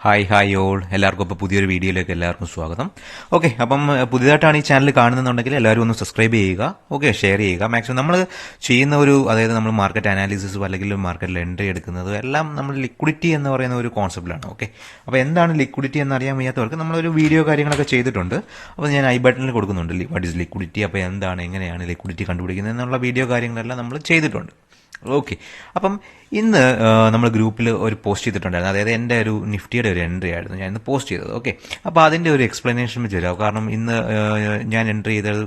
Hi all എല്ലാവർക്കും ഇപ്പോൾ പുതിയൊരു വീഡിയോയിലേക്ക് എല്ലാവർക്കും സ്വാഗതം. ഓക്കെ, അപ്പം പുതിയതായിട്ടാണ് ഈ ചാനൽ കാണുന്നുണ്ടെങ്കിൽ എല്ലാവരും ഒന്ന് സബ്സ്ക്രൈബ് ചെയ്യുക. ഓക്കെ, ഷെയർ ചെയ്യുക. മാക്സിമം നമ്മൾ ചെയ്യുന്ന അതായത് നമ്മൾ മാർക്കറ്റ് അനാലിസിസും അല്ലെങ്കിൽ മാർക്കറ്റിൽ എൻട്രി എടുക്കുന്നത് എല്ലാം നമ്മൾ ലിക്വിഡിറ്റി എന്ന് പറയുന്ന ഒരു കോൺസെപ്റ്റിലാണ്. ഓക്കെ, അപ്പോൾ എന്താണ് ലിക്വിഡിറ്റി എന്നറിയാൻ വയ്യാത്തവർക്ക് നമ്മളൊരു വീഡിയോ കാര്യങ്ങളൊക്കെ ചെയ്തിട്ടുണ്ട്. അപ്പോൾ ഞാൻ ഐ ബട്ടണിൽ കൊടുക്കുന്നുണ്ട് വാട്ട് ഈസ് ലിക്വിഡിറ്റി, അപ്പോൾ എന്താണ്, എങ്ങനെയാണ് ലിക്വിഡിറ്റി കണ്ടുപിടിക്കുന്നത് എന്നുള്ള വീഡിയോ കാര്യങ്ങളെല്ലാം നമ്മൾ ചെയ്തിട്ടുണ്ട്. ഓക്കെ, അപ്പം ഇന്ന് നമ്മൾ ഗ്രൂപ്പിൽ ഒരു പോസ്റ്റ് ചെയ്തിട്ടുണ്ടായിരുന്നു. അതായത് എൻ്റെ ഒരു നിഫ്റ്റിയുടെ ഒരു എൻട്രി ആയിരുന്നു ഞാൻ ഇന്ന് പോസ്റ്റ് ചെയ്തത്. ഓക്കെ, അപ്പോൾ അതിൻ്റെ ഒരു എക്സ്പ്ലനേഷൻ വെച്ച് തരാം. കാരണം ഇന്ന് ഞാൻ എൻട്രി ചെയ്തത്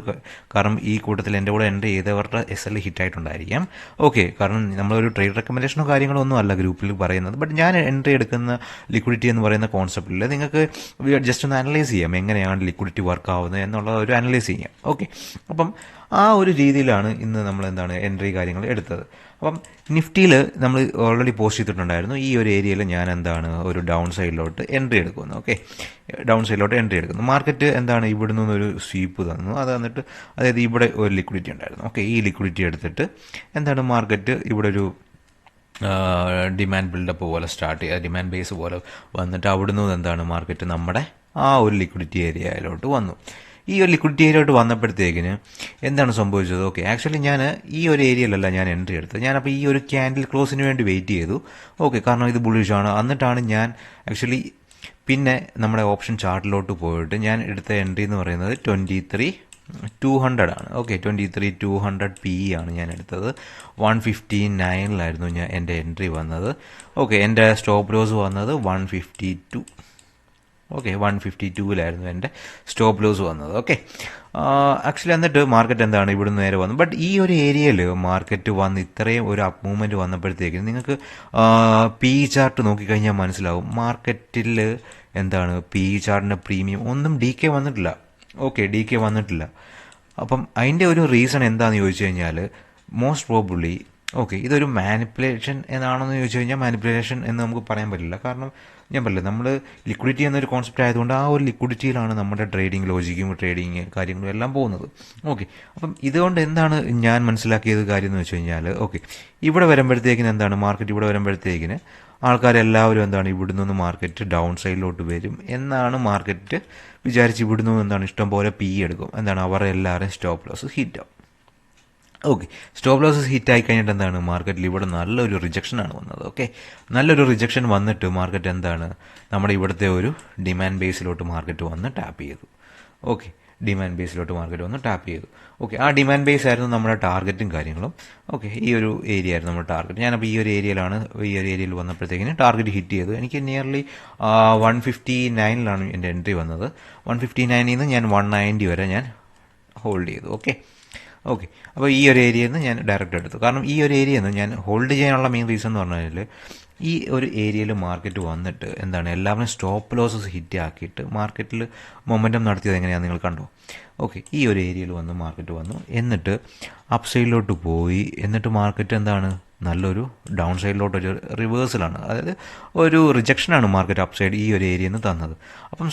കാരണം ഈ കൂട്ടത്തിൽ എൻ്റെ കൂടെ എൻട്രി ചെയ്തവരുടെ SL ഹിറ്റായിട്ടുണ്ടായിരിക്കാം. ഓക്കെ, കാരണം നമ്മളൊരു ട്രേഡ് റെക്കമെൻഡേഷനോ കാര്യങ്ങളോ ഒന്നും അല്ല ഗ്രൂപ്പിൽ പറയുന്നത്. ബട്ട് ഞാൻ എൻട്രി എടുക്കുന്ന ലിക്വിഡിറ്റി എന്ന് പറയുന്ന കോൺസെപ്റ്റിൽ നിങ്ങൾക്ക് ജസ്റ്റ് ഒന്ന് അനലൈസ് ചെയ്യാം എങ്ങനെയാണ് ലിക്വിഡിറ്റി വർക്ക് ആവുന്നത് എന്നുള്ള ഒരു അനലൈസ് ചെയ്യാം. ഓക്കെ, അപ്പം ആ ഒരു രീതിയിലാണ് ഇന്ന് നമ്മൾ എൻട്രി കാര്യങ്ങൾ എടുത്തത്. അപ്പം നിഫ്റ്റിയിൽ നമ്മൾ ഓൾറെഡി പോസ്റ്റ് ചെയ്തിട്ടുണ്ടായിരുന്നു ഈ ഒരു ഏരിയയിൽ ഞാൻ ഒരു ഡൗൺ സൈഡിലോട്ട് എൻട്രി എടുക്കുന്നു. ഓക്കെ, ഡൗൺ സൈഡിലോട്ട് എൻട്രി എടുക്കുന്നു. മാർക്കറ്റ് ഇവിടെ നിന്നൊരു സ്വീപ്പ് തന്നു. അത് എന്നിട്ട് അതായത് ഇവിടെ ഒരു ലിക്വിഡിറ്റി ഉണ്ടായിരുന്നു. ഓക്കെ, ഈ ലിക്വിഡിറ്റി എടുത്തിട്ട് മാർക്കറ്റ് ഇവിടെ ഒരു ഡിമാൻഡ് ബിൽഡപ്പ് പോലെ സ്റ്റാർട്ട് ചെയ്യുക, ഡിമാൻഡ് ബേസ് പോലെ വന്നിട്ട് അവിടുന്ന് മാർക്കറ്റ് നമ്മുടെ ആ ഒരു ലിക്വിഡിറ്റി ഏരിയയിലോട്ട് വന്നു. ഈ ഒരു ലിക്വിഡിറ്റി ഏരിയയിലോട്ട് വന്നപ്പോഴത്തേക്കിന് എന്താണ് സംഭവിച്ചത്? ഓക്കെ, ആക്ച്വലി ഞാൻ ഈ ഒരു ഏരിയയിലല്ല ഞാൻ എൻട്രി എടുത്തത്. ഞാനപ്പോൾ ഈ ഒരു ക്യാൻഡിൽ ക്ലോസിന് വേണ്ടി വെയിറ്റ് ചെയ്തു. ഓക്കെ, കാരണം ഇത് ബുള്ളിഷാണ്. എന്നിട്ടാണ് ഞാൻ ആക്ച്വലി പിന്നെ നമ്മുടെ ഓപ്ഷൻ ചാർട്ടിലോട്ട് പോയിട്ട് ഞാൻ എടുത്ത എൻട്രി എന്ന് പറയുന്നത് 23,200 ആണ്. ഓക്കെ, 23,200 PE ആണ് ഞാൻ എടുത്തത്. 159 ഞാൻ എൻ്റെ എൻട്രി വന്നത്. ഓക്കെ, എൻ്റെ സ്റ്റോപ്പ് ലോസ് വന്നത് 152. ഓക്കെ, 152 എൻ്റെ സ്റ്റോപ്പ് ലോസ് വന്നത്. ഓക്കെ, ആക്ച്വലി എന്നിട്ട് മാർക്കറ്റ് ഇവിടുന്ന് നേരെ വന്നു. ബട്ട് ഈ ഒരു ഏരിയയിൽ മാർക്കറ്റ് വന്ന് ഇത്രയും ഒരു അപ്പ് മൂവ്മെൻറ്റ് വന്നപ്പോഴത്തേക്കും നിങ്ങൾക്ക് PE ചാർട്ട് നോക്കിക്കഴിഞ്ഞാൽ മനസ്സിലാവും മാർക്കറ്റിൽ PE ചാർട്ടിൻ്റെ പ്രീമിയം ഒന്നും DK വന്നിട്ടില്ല. ഓക്കെ, DK വന്നിട്ടില്ല. അപ്പം അതിൻ്റെ ഒരു റീസൺ എന്താണെന്ന് ചോദിച്ചു കഴിഞ്ഞാൽ മോസ്റ്റ് പ്രോബബ്ലി ഓക്കെ ഇതൊരു മാനിപ്പുലേഷൻ എന്നാണെന്ന് ചോദിച്ചു കഴിഞ്ഞാൽ മാനിപ്പുലേഷൻ എന്ന് നമുക്ക് പറയാൻ പറ്റില്ല. കാരണം ഞാൻ പറയില്ല, നമ്മൾ ലിക്വിഡിറ്റി എന്നൊരു കോൺസെപ്റ്റ് ആയതുകൊണ്ട് ആ ഒരു ലിക്വിഡിറ്റിയിലാണ് നമ്മുടെ ട്രേഡിംഗ് ലോജിക്കും ട്രേഡിങ് കാര്യങ്ങളും എല്ലാം പോകുന്നത്. ഓക്കെ, അപ്പം ഇതുകൊണ്ട് ഞാൻ മനസ്സിലാക്കിയത് കാര്യം എന്ന് വെച്ച് കഴിഞ്ഞാൽ ഓക്കെ ഇവിടെ വരുമ്പോഴത്തേക്കിന് മാർക്കറ്റ് ഇവിടെ വരുമ്പോഴത്തേക്കിന് ആൾക്കാരെല്ലാവരും ഇവിടുന്ന് മാർക്കറ്റ് ഡൗൺ സൈഡിലോട്ട് വരും എന്നാണ് മാർക്കറ്റ് വിചാരിച്ച് ഇവിടുന്ന് ഇഷ്ടം പോലെ PE എടുക്കും. അവരുടെ എല്ലാവരും സ്റ്റോപ്പ് ലോസ് ഹിറ്റാവും. ഓക്കെ, സ്റ്റോപ്പ് ലോസസ് ഹിറ്റ് ആയി കഴിഞ്ഞിട്ട് മാർക്കറ്റിൽ ഇവിടെ നല്ലൊരു റിജക്ഷനാണ് വന്നത്. ഓക്കെ, നല്ലൊരു റിജക്ഷൻ വന്നിട്ട് മാർക്കറ്റ് നമ്മുടെ ഇവിടുത്തെ ഒരു ഡിമാൻഡ് ബേസിലോട്ട് മാർക്കറ്റ് വന്ന് ടാപ്പ് ചെയ്തു. ഓക്കെ, ഡിമാൻഡ് ബേസിലോട്ട് മാർക്കറ്റ് വന്ന് ടാപ്പ് ചെയ്തു. ഓക്കെ, ആ ഡിമാൻഡ് ബേസ് ആയിരുന്നു നമ്മുടെ ടാർഗറ്റും കാര്യങ്ങളും. ഓക്കെ, ഈ ഒരു ഏരിയ ആയിരുന്നു നമ്മുടെ ടാർഗറ്റ്. ഞാനപ്പോൾ ഈ ഒരു ഏരിയയിൽ വന്നപ്പോഴത്തേക്കിന് ടാർഗറ്റ് ഹിറ്റ് ചെയ്തു. എനിക്ക് നിയർലി 159 എൻ്റെ എൻട്രി വന്നത്. 159 ഞാൻ 190 വരെ ഞാൻ ഹോൾഡ് ചെയ്തു. ഓക്കെ, അപ്പോൾ ഈ ഒരു ഏരിയയിൽ നിന്ന് ഞാൻ ഡയറക്റ്റ് എടുത്തു. കാരണം ഈ ഒരു ഏരിയയിൽ നിന്ന് ഞാൻ ഹോൾഡ് ചെയ്യാനുള്ള മെയിൻ റീസൺ എന്ന് പറഞ്ഞാൽ ഈ ഒരു ഏരിയയിൽ മാർക്കറ്റ് വന്നിട്ട് എല്ലാവരും സ്റ്റോപ്പ് ലോസസ് ഹിറ്റ് ആക്കിയിട്ട് മാർക്കറ്റിൽ മൊമെൻറ്റം നടത്തിയത് എങ്ങനെയാണെന്ന് നിങ്ങൾ കണ്ടോ? ഓക്കെ, ഈ ഒരു ഏരിയയിൽ മാർക്കറ്റ് വന്നു, എന്നിട്ട് അപ്പ് സൈഡിലോട്ട് പോയി, എന്നിട്ട് മാർക്കറ്റ് നല്ലൊരു ഡൗൺ സൈഡിലോട്ടൊരു റിവേഴ്സലാണ്, അതായത് ഒരു റിജക്ഷനാണ് മാർക്കറ്റ് അപ്പ് സൈഡ് ഈ ഒരു ഏരിയയിൽ നിന്ന് തന്നത്. അപ്പം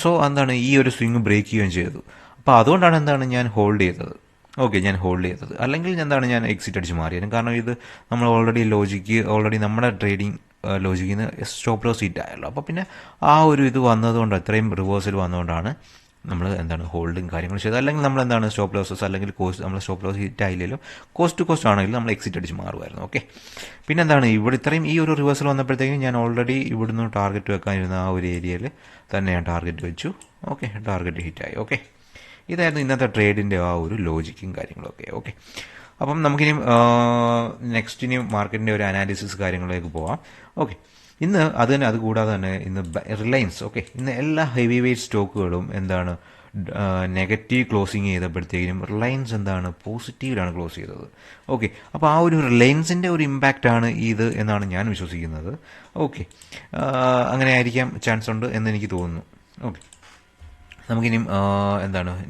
ഈ ഒരു സ്വിങ് ബ്രേക്ക് ചെയ്യുകയും ചെയ്തു. അപ്പോൾ അതുകൊണ്ടാണ് ഞാൻ ഹോൾഡ് ചെയ്തത്. ഓക്കെ, ഞാൻ ഹോൾഡ് ചെയ്തത്. അല്ലെങ്കിൽ ഞാൻ എക്സിറ്റ് അടിച്ച് മാറിയത്. കാരണം ഇത് നമ്മൾ ഓൾറെഡി നമ്മുടെ ട്രേഡിംഗ് ലോജിക്കിൽ നിന്ന് സ്റ്റോപ്പ് ലോസ് ഹിറ്റ് ആയല്ലോ. അപ്പോൾ പിന്നെ ആ ഒരു ഇത് വന്നതുകൊണ്ട് അത്രയും റിവേഴ്സൽ വന്നതുകൊണ്ടാണ് നമ്മൾ ഹോൾഡിങ് കാര്യങ്ങൾ ചെയ്തത്. അല്ലെങ്കിൽ നമ്മൾ സ്റ്റോപ്പ് ലോസസ് അല്ലെങ്കിൽ നമ്മൾ സ്റ്റോപ്പ് ലോസ് ഹിറ്റ് ആയില്ലെങ്കിലും കോസ്റ്റ് ടു കോസ്റ്റ് ആണെങ്കിലും നമ്മൾ എക്സിറ്റ് അടിച്ച് മാറുമായിരുന്നു. ഓക്കെ, പിന്നെ ഇവിടെ ഇത്രയും ഈ ഒരു റിവേഴ്സൽ വന്നപ്പോഴത്തേക്കും ഞാൻ ഓൾറെഡി ഇവിടുന്ന് ടാർഗറ്റ് വെക്കാനിരുന്ന ആ ഒരു ഏരിയയിൽ തന്നെ ഞാൻ ടാർഗറ്റ് വെച്ചു. ഓക്കെ, ടാർഗറ്റ് ഹിറ്റായി. ഓക്കെ, ഇതായിരുന്നു ഇന്നത്തെ ട്രേഡിൻ്റെ ആ ഒരു ലോജിക്കും കാര്യങ്ങളൊക്കെ. ഓക്കെ, അപ്പം നമുക്കിനി നെക്സ്റ്റ് മാർക്കറ്റിൻ്റെ ഒരു അനാലിസിസ് കാര്യങ്ങളിലേക്ക് പോവാം. ഓക്കെ, ഇന്ന് അതുകൂടാതെ തന്നെ ഇന്ന് റിലയൻസ്. ഓക്കെ, ഇന്ന് എല്ലാ ഹെവി വെയ്റ്റ് സ്റ്റോക്കുകളും നെഗറ്റീവ് ക്ലോസിങ് ചെയ്തപ്പോഴത്തേക്കും റിലയൻസ് പോസിറ്റീവിലാണ് ക്ലോസ് ചെയ്തത്. ഓക്കെ, അപ്പോൾ ആ ഒരു റിലയൻസിൻ്റെ ഒരു ഇമ്പാക്റ്റാണ് ഇത് എന്നാണ് ഞാൻ വിശ്വസിക്കുന്നത്. ഓക്കെ, അങ്ങനെ ആയിരിക്കാം ചാൻസ് ഉണ്ട് എന്ന് എനിക്ക് തോന്നുന്നു. ഓക്കെ, നമുക്കിനിയും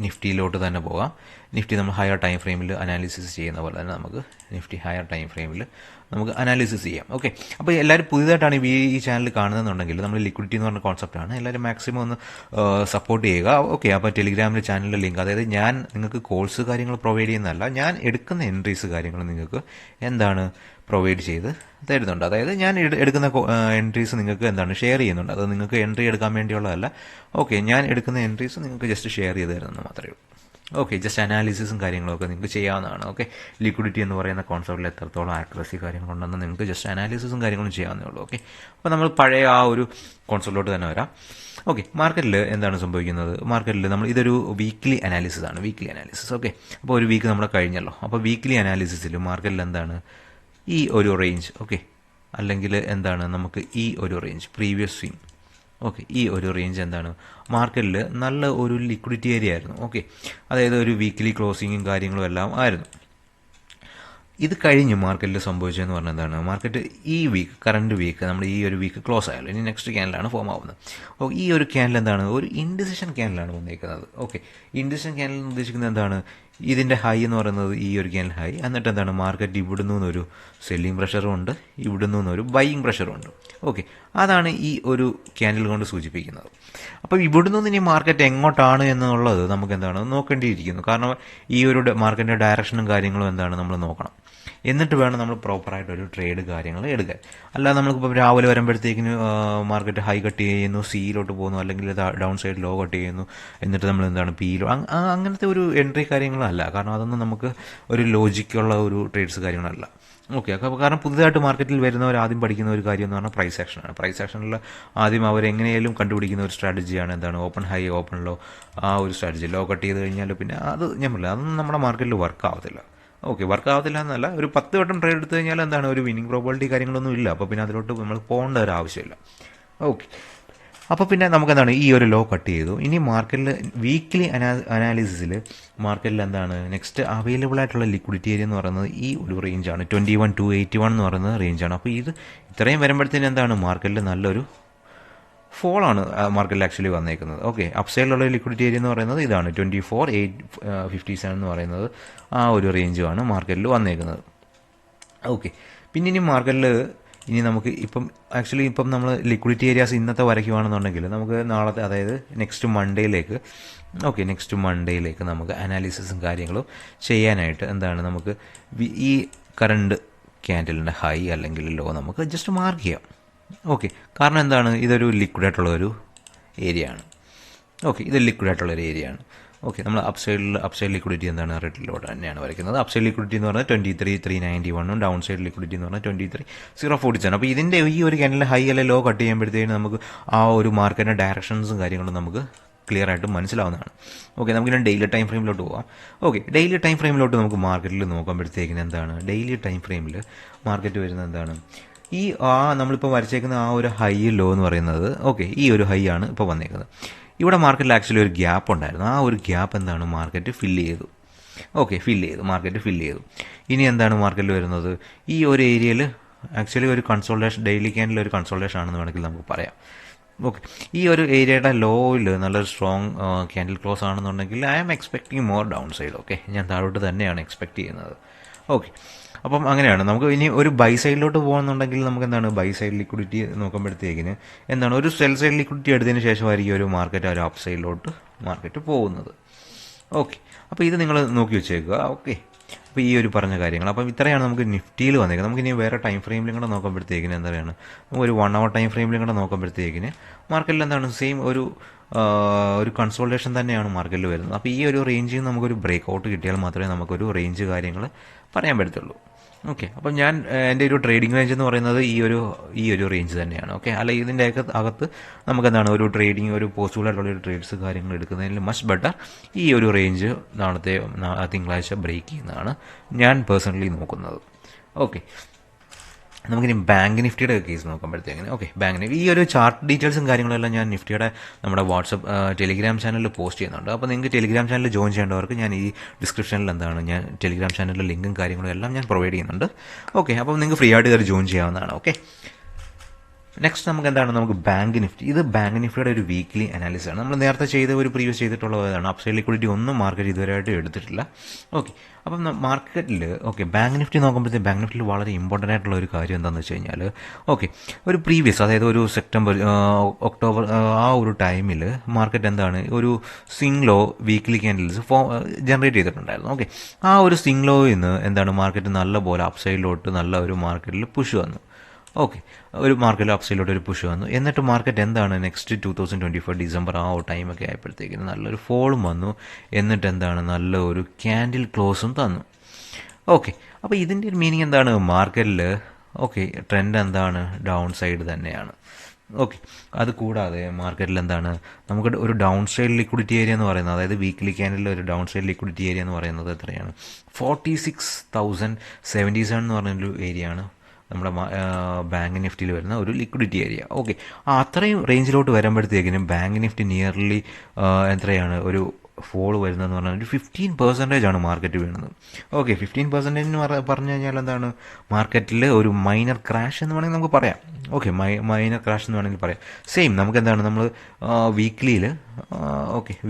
നിഫ്റ്റിയിലോട്ട് തന്നെ പോകാം. നിഫ്റ്റി നമ്മൾ ഹയർ ടൈം ഫ്രെയിമിൽ അനാലിസിസ് ചെയ്യുന്ന പോലെ തന്നെ നമുക്ക് നിഫ്റ്റി ഹയർ ടൈം ഫ്രെയിമിൽ നമുക്ക് അനാലിസിസ് ചെയ്യാം. ഓക്കെ, അപ്പോൾ എല്ലാവരും പുതിയതായിട്ടാണ് ഈ ചാനൽ കാണുന്നതെന്നുണ്ടെങ്കിൽ നമ്മൾ ലിക്വിഡിറ്റി എന്ന് പറഞ്ഞ കോൺസെപ്റ്റാണ്, എല്ലാവരും മാക്സിമം ഒന്ന് സപ്പോർട്ട് ചെയ്യുക. ഓക്കെ, അപ്പോൾ ടെലിഗ്രാമിൽ ചാനലിൻ്റെ ലിങ്ക്, അതായത് ഞാൻ നിങ്ങൾക്ക് കോഴ്സ് കാര്യങ്ങൾ പ്രൊവൈഡ് ചെയ്യുന്നതല്ല, ഞാൻ എടുക്കുന്ന എൻട്രീസ് കാര്യങ്ങൾ നിങ്ങൾക്ക് എന്താണ് പ്രൊവൈഡ് ചെയ്ത് തരുന്നുണ്ട്. അതായത് ഞാൻ എടുക്കുന്ന എൻട്രീസ് നിങ്ങൾക്ക് എന്താണ് ഷെയർ ചെയ്യുന്നുണ്ട്. അത് നിങ്ങൾക്ക് എൻട്രി എടുക്കാൻ വേണ്ടിയുള്ളതല്ല. ഓക്കെ, ഞാൻ എടുക്കുന്ന എൻട്രീസ് നിങ്ങൾക്ക് ജസ്റ്റ് ഷെയർ ചെയ്ത് തരുന്നത് മാത്രമേ ഉള്ളൂ. ഓക്കെ, ജസ്റ്റ് അനാലിസിസും കാര്യങ്ങളൊക്കെ നിങ്ങൾക്ക് ചെയ്യാവുന്നതാണ്. ഓക്കെ, ലിക്വിഡിറ്റി എന്ന് പറയുന്ന കോൺസെപ്റ്റിൽ എത്രത്തോളം ആക്യുറസി കാര്യങ്ങളുണ്ടെന്ന് നിങ്ങൾക്ക് ജസ്റ്റ് അനാലിസിസും കാര്യങ്ങളും ചെയ്യാവുന്നേ ഉള്ളൂ. ഓക്കെ, അപ്പോൾ നമ്മൾ പഴയ ആ ഒരു കോൺസെപ്റ്റിലോട്ട് തന്നെ വരാം. ഓക്കെ, മാർക്കറ്റിൽ എന്താണ് സംഭവിക്കുന്നത്? മാർക്കറ്റിൽ നമ്മൾ ഇതൊരു വീക്ക്ലി അനാലിസിസ് ആണ്, വീക്ക്ലി അനാലിസിസ്. ഓക്കെ, അപ്പോൾ ഒരു വീക്ക് നമ്മൾ കഴിഞ്ഞല്ലോ. അപ്പോൾ വീക്ക്ലി അനാലിസിസിൽ മാർക്കറ്റിൽ എന്താണ് ഈ ഒരു റേഞ്ച്, ഓക്കെ, അല്ലെങ്കിൽ എന്താണ് നമുക്ക് ഈ ഒരു റേഞ്ച് പ്രീവിയസ് സ്വിംഗ്, ഓക്കെ, ഈ ഒരു റേഞ്ച് എന്താണ് മാർക്കറ്റിൽ നല്ല ഒരു ലിക്വിഡിറ്റി ഏരിയ ആയിരുന്നു. ഓക്കെ, അതായത് ഒരു വീക്ക്ലി ക്ലോസിങ്ങും കാര്യങ്ങളും എല്ലാം ആയിരുന്നു. ഇത് കഴിഞ്ഞ് മാർക്കറ്റിൽ സംഭവിച്ചതെന്ന് പറഞ്ഞാൽ എന്താണ്, മാർക്കറ്റ് ഈ വീക്ക്, കറണ്ട് വീക്ക്, നമ്മൾ ഈ ഒരു വീക്ക് ക്ലോസ് ആയല്ലോ, ഇനി നെക്സ്റ്റ് ക്യാൻഡിലാണ് ഫോം ആവുന്നത്. ഓ, ഈ ഒരു ക്യാൻഡിൽ എന്താണ് ഒരു ഇൻഡിസിഷൻ ക്യാൻഡിലാണ് വന്നിരിക്കുന്നത്. ഓക്കെ, ഇൻഡിസിഷൻ ക്യാൻഡിൽ ഉദ്ദേശിക്കുന്നത് എന്താണ്, ഇതിൻ്റെ ഹൈ എന്ന് പറയുന്നത് ഈ ഒരു ക്യാൻഡിൽ ഹൈ, എന്നിട്ട് എന്താണ് മാർക്കറ്റ് ഇവിടുന്ന് ഒരു സെല്ലിംഗ് പ്രഷറും ഉണ്ട്, ഇവിടുന്ന് ഒരു ബൈയിങ് പ്രഷറും ഉണ്ട്. ഓക്കെ, അതാണ് ഈ ഒരു ക്യാൻഡിൽ കൊണ്ട് സൂചിപ്പിക്കുന്നത്. അപ്പോൾ ഇവിടുന്ന് ഇനി മാർക്കറ്റ് എങ്ങോട്ടാണ് എന്നുള്ളത് നമുക്ക് എന്താണ് നോക്കേണ്ടിയിരിക്കുന്നു. കാരണം ഈ ഒരു മാർക്കറ്റിൻ്റെ ഡയറക്ഷനും കാര്യങ്ങളും എന്താണ് നമ്മൾ നോക്കണം. എന്നിട്ട് വേണം നമ്മൾ പ്രോപ്പറായിട്ടൊരു ട്രേഡ് കാര്യങ്ങൾ എടുക്കാൻ. അല്ലാതെ നമ്മൾക്കിപ്പോൾ രാവിലെ വരുമ്പോഴത്തേക്കിന് മാർക്കറ്റ് ഹൈ കട്ട് ചെയ്യുന്നു, സിയിലോട്ട് പോകുന്നു, അല്ലെങ്കിൽ ഡൗൺ സൈഡ് ലോ കട്ട് ചെയ്യുന്നു, എന്നിട്ട് നമ്മൾ എന്താണ് പിയിലോ അങ്ങനത്തെ ഒരു എൻട്രി കാര്യങ്ങളല്ല. കാരണം അതൊന്നും നമുക്ക് ഒരു ലോജിക്കുള്ള ഒരു ട്രേഡ്സ് കാര്യങ്ങളല്ല. ഓക്കെ, അപ്പോൾ കാരണം പുതുതായിട്ട് മാർക്കറ്റിൽ വരുന്നവർ ആദ്യം പഠിക്കുന്ന ഒരു കാര്യം എന്ന് പറഞ്ഞാൽ പ്രൈസ് ആക്ഷനാണ്. പ്രൈസ് ആക്ഷനിൽ ആദ്യം അവരെങ്ങനെയാലും കണ്ടുപിടിക്കുന്ന ഒരു സ്ട്രാറ്റജിയാണ് എന്താണ് ഓപ്പൺ ഹൈ ഓപ്പൺ ലോ, ആ ഒരു സ്ട്രാറ്റജി. ലോ കട്ട് ചെയ്ത് കഴിഞ്ഞാൽ പിന്നെ അത് ഞാൻ പറയില്ല, അതൊന്നും നമ്മുടെ മാർക്കറ്റിൽ വർക്ക് ആവത്തില്ല. ഓക്കെ, വർക്ക് ആവത്തില്ല എന്നല്ല, ഒരു 10 വട്ടം ട്രേഡ് എടുത്തു കഴിഞ്ഞാൽ എന്താണ് ഒരു വിന്നിംഗ് പ്രോബിലിറ്റി കാര്യങ്ങളൊന്നും ഇല്ല. അപ്പോൾ പിന്നെ അതിലോട്ട് നമ്മൾ പോകേണ്ട ഒരു ആവശ്യമില്ല. ഓക്കെ, അപ്പോൾ പിന്നെ നമുക്കെന്താണ് ഈ ഒരു ലോ കട്ട് ചെയ്തു. ഇനി മാർക്കറ്റിൽ വീക്ക്ലി അനാലിസിസിൽ മാർക്കറ്റിൽ എന്താണ് നെക്സ്റ്റ് അവൈലബിൾ ആയിട്ടുള്ള ലിക്വിഡിറ്റി ഏരിയ എന്ന് പറയുന്നത് ഈ ഒരു റേഞ്ചാണ്, 21,281 എന്ന് പറയുന്നത് റേഞ്ചാണ്. അപ്പോൾ ഇത് ഇത്രയും വരുമ്പോഴത്തേന് എന്താണ് മാർക്കറ്റിൽ നല്ലൊരു ഫോളാണ് മാർക്കറ്റിൽ ആക്ച്വലി വന്നേക്കുന്നത്. ഓക്കെ, അപ്സൈഡിലുള്ള ലിക്വിഡിറ്റി ഏരിയ എന്ന് പറയുന്നത് ഇതാണ് 24,857 എന്ന് പറയുന്നത് ആ ഒരു റേഞ്ചുമാണ് മാർക്കറ്റിൽ വന്നേക്കുന്നത്. ഓക്കെ, പിന്നെ ഇനി മാർക്കറ്റിൽ ഇനി നമുക്ക് ഇപ്പം ആക്ച്വലി ഇപ്പം നമ്മൾ ലിക്വിഡിറ്റി ഏരിയാസ് ഇന്നത്തെ വരയ്ക്കുകയാണെന്നുണ്ടെങ്കിൽ നമുക്ക് നാളത്തെ, അതായത് നെക്സ്റ്റ് മൺഡേയിലേക്ക് നമുക്ക് അനാലിസിസും കാര്യങ്ങളും ചെയ്യാനായിട്ട് എന്താണ് നമുക്ക് ഈ കറണ്ട് ക്യാൻഡലിൻ്റെ ഹൈ അല്ലെങ്കിൽ ലോ നമുക്ക് ജസ്റ്റ് മാർക്ക് ചെയ്യാം. ഓക്കെ, കാരണം എന്താണ് ഇതൊരു ലിക്വിഡായിട്ടുള്ളൊരു ഏരിയ ആണ്. ഓക്കെ, ഇത് ലിക്വിഡായിട്ടുള്ളൊരു ഏരിയ ആണ്. ഓക്കെ, നമ്മൾ അപ്സൈഡ് ലിക്വിഡിറ്റി എന്താണ് റെഡിലോട്ട് തന്നെയാണ് വരയ്ക്കുന്നത്. അപ്സൈഡ് ലിക്വിഡിറ്റി എന്ന് പറഞ്ഞാൽ 23,391, ഡൗൺ സൈഡ് ലിക്വിഡിറ്റി എന്ന് പറഞ്ഞാൽ 23,047. അപ്പോൾ ഇതിൻ്റെ ഈ ഒരു ക്യാൻഡിൽ ഹൈ അല്ലെ ലോ കട്ട് ചെയ്യുമ്പോഴത്തേക്കും നമുക്ക് ആ ഒരു മാർക്കറ്റിൻ്റെ ഡയറക്ഷൻസും കാര്യങ്ങളും നമുക്ക് ക്ലിയർ ആയിട്ട് മനസ്സിലാവുന്നതാണ്. ഓക്കെ, നമുക്കിനി ഡെയിലി ടൈം ഫ്രെയിമിലോട്ട് പോകാം. ഓക്കെ, ഡെയിലി ടൈം ഫ്രെയിമിലോട്ട് നമുക്ക് മാർക്കറ്റിൽ നോക്കുമ്പോഴത്തേക്കിന് എന്താണ് ഡെയിലി ടൈം ഫ്രെയിമിൽ മാർക്കറ്റ് വരുന്നത് എന്താണ് ഈ നമ്മളിപ്പോൾ വരച്ചേക്കുന്ന ആ ഒരു ഹൈ ലോ എന്ന് പറയുന്നത്. ഓക്കെ, ഈ ഒരു ഹൈ ആണ് ഇപ്പോൾ വന്നേക്കുന്നത്. ഇവിടെ മാർക്കറ്റിൽ ആക്ച്വലി ഒരു ഗ്യാപ്പ് ഉണ്ടായിരുന്നു. ആ ഒരു ഗ്യാപ്പ് എന്താണ് മാർക്കറ്റ് ഫില്ല് ചെയ്തു. ഓക്കെ, മാർക്കറ്റ് ഫില്ല് ചെയ്തു. ഇനി എന്താണ് മാർക്കറ്റിൽ വരുന്നത് ഈ ഒരു ഏരിയയിൽ ആക്ച്വലി ഒരു കൺസോൾട്ടേഷൻ, ഡെയിലി ക്യാൻഡിൽ ഒരു കൺസോൾട്ടേഷൻ ആണെന്ന് വേണമെങ്കിൽ നമുക്ക് പറയാം. ഓക്കെ, ഈ ഒരു ഏരിയയുടെ ലോയിൽ നല്ലൊരു സ്ട്രോങ് ക്യാൻഡിൽ ക്ലോസ് ആണെന്നുണ്ടെങ്കിൽ I am expecting more downside. Okay, ഞാൻ താഴോട്ട് തന്നെയാണ് എക്സ്പെക്ട് ചെയ്യുന്നത്. ഓക്കെ, അപ്പം അങ്ങനെയാണ്. നമുക്ക് ഇനി ഒരു ബൈ സൈഡിലോട്ട് പോകുന്നുണ്ടെങ്കിൽ നമുക്ക് എന്താണ് ബൈ സൈഡ് ലിക്വിഡിറ്റി നോക്കുമ്പോഴത്തേക്കിന് എന്താണ് ഒരു സെൽ സൈഡ് ലിക്വിഡിറ്റി എടുത്തതിന് ശേഷമായിരിക്കും ഒരു മാർക്കറ്റ് ഒരു അപ്പ് സൈഡിലോട്ട് മാർക്കറ്റ് പോകുന്നത്. ഓക്കെ, അപ്പോൾ ഇത് നിങ്ങൾ നോക്കി വെച്ചേക്കുക. ഓക്കെ, അപ്പോൾ ഈ ഒരു പറഞ്ഞ കാര്യങ്ങൾ, അപ്പം ഇത്രയാണ് നമുക്ക് നിഫ്റ്റിയിൽ വന്നേക്കുന്നത്. നമുക്ക് ഇനി വേറെ ടൈം ഫ്രെയിമിലും കൂടെ നോക്കുമ്പോഴത്തേക്കിന് എന്താണ് ഒരു 1 hour ടൈം ഫ്രെയിമിലും കൂടെ നോക്കുമ്പോഴത്തേക്കിന് മാർക്കറ്റിൽ എന്താണ് സെയിം ഒരു കൺസോൾട്ടേഷൻ തന്നെയാണ് മാർക്കറ്റിൽ വരുന്നത്. അപ്പോൾ ഈ ഒരു റേഞ്ചിൽ നിന്ന് നമുക്കൊരു ബ്രേക്ക് ഔട്ട് കിട്ടിയാൽ മാത്രമേ നമുക്കൊരു റേഞ്ച് കാര്യങ്ങൾ പറയാൻ പറ്റത്തുള്ളൂ. ഓക്കെ, അപ്പം ഞാൻ എൻ്റെ ഒരു ട്രേഡിംഗ് റേഞ്ച് എന്ന് പറയുന്നത് ഈ ഒരു റേഞ്ച് തന്നെയാണ്. ഓക്കെ, അല്ല ഇതിൻ്റെ അകത്ത് നമുക്ക് ഒരു ട്രേഡിംഗ് ഒരു പോസിബിളായിട്ടുള്ള ട്രേഡ്സ് കാര്യങ്ങൾ എടുക്കുന്നതിൽ മച്ച് ബെറ്റർ ഈ ഒരു റേഞ്ച് തിങ്കളാഴ്ച ബ്രേക്ക് ചെയ്യുന്നതാണ് ഞാൻ പേഴ്സണലി നോക്കുന്നത്. ഓക്കെ, നമുക്കിനി ബാങ്ക് നിഫ്റ്റിയുടെ കേസ് നോക്കുമ്പോഴത്തേക്കിന്. ഓക്കെ, ബാങ്ക് നിഫ്റ്റി ഈ ഒരു ചാർട്ട് ഡീറ്റെയിൽസും കാര്യങ്ങളെല്ലാം ഞാൻ നിഫ്റ്റിയുടെ നമ്മുടെ വാട്സപ്പ് ടെലിഗ്രാം ചാനലിൽ പോസ്റ്റ് ചെയ്യുന്നുണ്ട്. അപ്പോൾ നിങ്ങൾക്ക് ടെലിഗ്രാം ചാനൽ ജോയിൻ ചെയ്യേണ്ടവർക്ക് ഞാൻ ഈ ഡിസ്ക്രിപ്ഷനിൽ ഞാൻ ടെലിഗ്രാം ചാനലിലെ ലിങ്കും കാര്യങ്ങളും എല്ലാം ഞാൻ പ്രൊവൈഡ് ചെയ്യുന്നുണ്ട്. ഓക്കെ, അപ്പോൾ നിങ്ങൾക്ക് ഫ്രീ ആയിട്ട് കയറി ജോയിൻ ചെയ്യാവുന്നതാണ്. ഓക്കെ, നെക്സ്റ്റ് നമുക്ക് എന്താണ്, നമുക്ക് ബാങ്ക് നിഫ്റ്റി. ഇത് ബാങ്ക് നിഫ്റ്റിയുടെ ഒരു വീക്ക്ലി അനാലിസിസ് ആണ്. നമ്മൾ നേരത്തെ ഒരു പ്രീവിയസ് ചെയ്തിട്ടുള്ളതാണ്. അപ്സൈഡ് ലിക്വിഡിറ്റി ഒന്നും മാർക്കറ്റ് ഇതുവരെയായിട്ട് എടുത്തിട്ടില്ല. ഓക്കെ, അപ്പം മാർക്കറ്റിൽ ബാങ്ക് നിഫ്റ്റി നോക്കുമ്പോഴത്തേക്ക് ബാങ്ക് നിഫ്റ്റിയിൽ വളരെ ഇമ്പോർട്ടൻ്റ് ആയിട്ടുള്ള ഒരു കാര്യം എന്താണെന്ന് വെച്ച് കഴിഞ്ഞാൽ ഒരു പ്രീവിയസ്, അതായത് ഒരു സെപ്റ്റംബർ ഒക്ടോബർ ആ ഒരു ടൈമിൽ മാർക്കറ്റ് എന്താണ് ഒരു സിംഗ് ലോ വീക്ക്ലി ക്യാൻഡിൽസ് ജനറേറ്റ് ചെയ്തിട്ടുണ്ടായിരുന്നു. ആ ഒരു സിംഗ് ലോയിൽ നിന്ന് എന്താണ് മാർക്കറ്റ് നല്ല പോലെ അപ്സൈഡിലോട്ട് നല്ല ഒരു മാർക്കറ്റിൽ പുഷ് വന്നു. ഒരു മാർക്കറ്റിൽ അപ്സൈഡിലോട്ട് ഒരു പുഷ് വന്നു. എന്നിട്ട് മാർക്കറ്റ് എന്താണ് നെക്സ്റ്റ് 2024 ഡിസംബർ ആ ഒരു ടൈമൊക്കെ ആയപ്പോഴത്തേക്കിന് നല്ലൊരു ഫോളും വന്നു. എന്നിട്ട് എന്താണ് നല്ല ഒരു ക്യാൻഡിൽ ക്ലോസും തന്നു. അപ്പോൾ ഇതിൻ്റെ ഒരു മീനിങ് എന്താണ്, മാർക്കറ്റിൽ ട്രെൻഡ് എന്താണ്, ഡൗൺ സൈഡ് തന്നെയാണ്. അത് കൂടാതെ മാർക്കറ്റിൽ എന്താണ് നമുക്ക് ഒരു ഡൗൺ സൈഡ് ലിക്വിഡിറ്റി ഏരിയ എന്ന് പറയുന്നത്, അതായത് വീക്ക്ലി ക്യാൻഡിൽ ഒരു ഡൗൺ സൈഡ് ലിക്വിഡിറ്റി ഏരിയ എന്ന് പറയുന്നത് എത്രയാണ്, 46,077 എന്ന് പറഞ്ഞൊരു ഏരിയ ആണ് നമ്മുടെ ബാങ്ക് നിഫ്റ്റിയിൽ വരുന്ന ഒരു ലിക്വിഡിറ്റി ഏരിയ. അത്രയും റേഞ്ചിലോട്ട് വരുമ്പോഴത്തേക്കിനും ബാങ്ക് നിഫ്റ്റി നിയർലി എത്രയാണ് ഒരു ഫോൾ വരുന്നതെന്ന് പറഞ്ഞാൽ ഒരു 15% ആണ് മാർക്കറ്റ് വീണത്. 15% എന്ന് പറഞ്ഞു കഴിഞ്ഞാൽ എന്താണ്, മാർക്കറ്റിൽ ഒരു മൈനർ ക്രാഷ് എന്ന് വേണമെങ്കിൽ നമുക്ക് പറയാം. മൈനർ ക്രാഷ് എന്ന് വേണമെങ്കിൽ പറയാം. സെയിം നമുക്ക് എന്താണ്, നമ്മൾ വീക്ക്ലിയിൽ